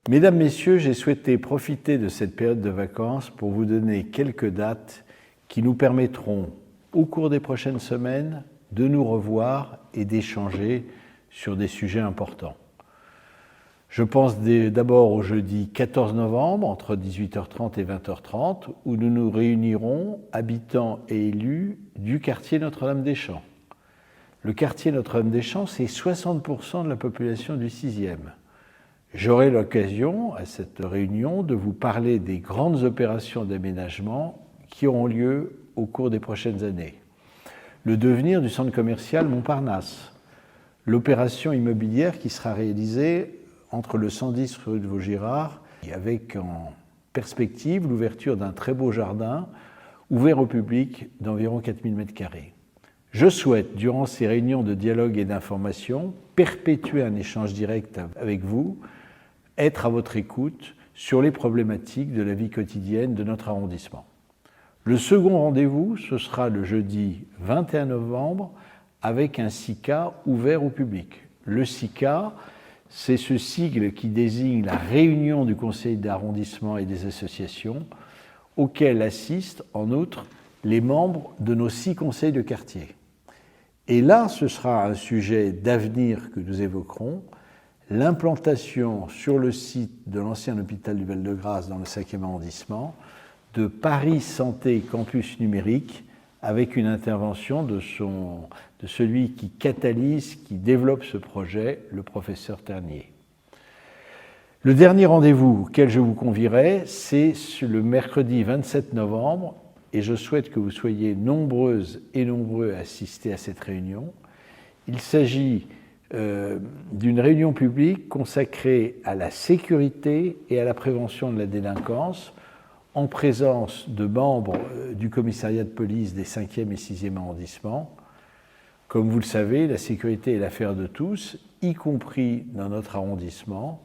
Mesdames, Messieurs, j'ai souhaité profiter de cette période de vacances pour vous donner quelques dates qui nous permettront, au cours des prochaines semaines, de nous revoir et d'échanger sur des sujets importants. Je pense d'abord au jeudi 14 novembre, entre 18h30 et 20h30, où nous nous réunirons, habitants et élus, du quartier Notre-Dame-des-Champs. Le quartier Notre-Dame-des-Champs, c'est 60% de la population du 6e. J'aurai l'occasion, à cette réunion, de vous parler des grandes opérations d'aménagement qui auront lieu au cours des prochaines années. Le devenir du centre commercial Montparnasse, l'opération immobilière qui sera réalisée entre le 110 rue de Vaugirard, avec en perspective l'ouverture d'un très beau jardin ouvert au public d'environ 4000 m². Je souhaite, durant ces réunions de dialogue et d'information, perpétuer un échange direct avec vous, être à votre écoute sur les problématiques de la vie quotidienne de notre arrondissement. Le second rendez-vous, ce sera le jeudi 21 novembre avec un SICA ouvert au public. Le SICA, c'est ce sigle qui désigne la réunion du conseil d'arrondissement et des associations auquel assistent en outre les membres de nos 6 conseils de quartier. Et là, ce sera un sujet d'avenir que nous évoquerons, l'implantation sur le site de l'ancien hôpital du Val-de-Grâce dans le 5e arrondissement de Paris Santé Campus Numérique avec une intervention de celui qui catalyse, qui développe ce projet, le professeur Ternier. Le dernier rendez-vous auquel je vous convierai, c'est le mercredi 27 novembre et je souhaite que vous soyez nombreuses et nombreux à assister à cette réunion. Il s'agit d'une réunion publique consacrée à la sécurité et à la prévention de la délinquance en présence de membres du commissariat de police des 5e et 6e arrondissements. Comme vous le savez, la sécurité est l'affaire de tous, y compris dans notre arrondissement,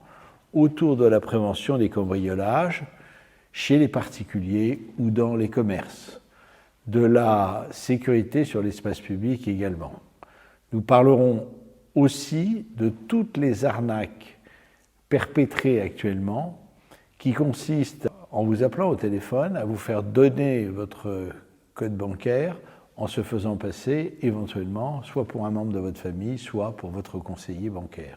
autour de la prévention des cambriolages, chez les particuliers ou dans les commerces, de la sécurité sur l'espace public également. Nous parlerons aussi de toutes les arnaques perpétrées actuellement qui consistent, en vous appelant au téléphone, à vous faire donner votre code bancaire en se faisant passer éventuellement soit pour un membre de votre famille, soit pour votre conseiller bancaire.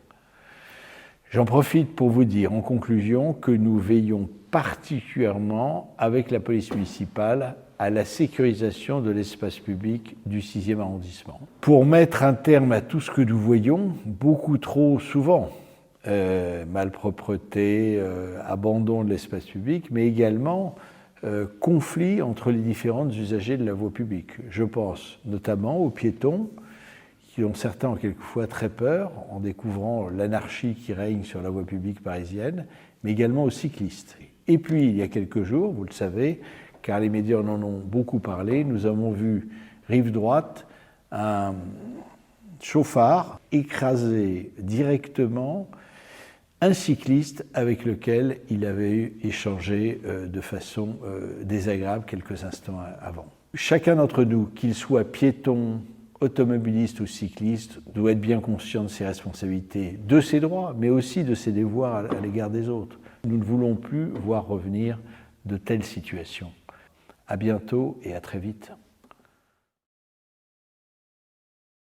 J'en profite pour vous dire en conclusion que nous veillons particulièrement avec la police municipale à la sécurisation de l'espace public du 6e arrondissement. Pour mettre un terme à tout ce que nous voyons, beaucoup trop souvent, malpropreté, abandon de l'espace public, mais également conflit entre les différents usagers de la voie publique. Je pense notamment aux piétons, dont certains ont quelquefois très peur en découvrant l'anarchie qui règne sur la voie publique parisienne, mais également aux cyclistes. Et puis, il y a quelques jours, vous le savez, car les médias en ont beaucoup parlé, nous avons vu, rive droite, un chauffard écraser directement un cycliste avec lequel il avait échangé de façon désagréable quelques instants avant. Chacun d'entre nous, qu'il soit piéton, automobiliste ou cycliste, doit être bien conscient de ses responsabilités, de ses droits, mais aussi de ses devoirs à l'égard des autres. Nous ne voulons plus voir revenir de telles situations. À bientôt et à très vite.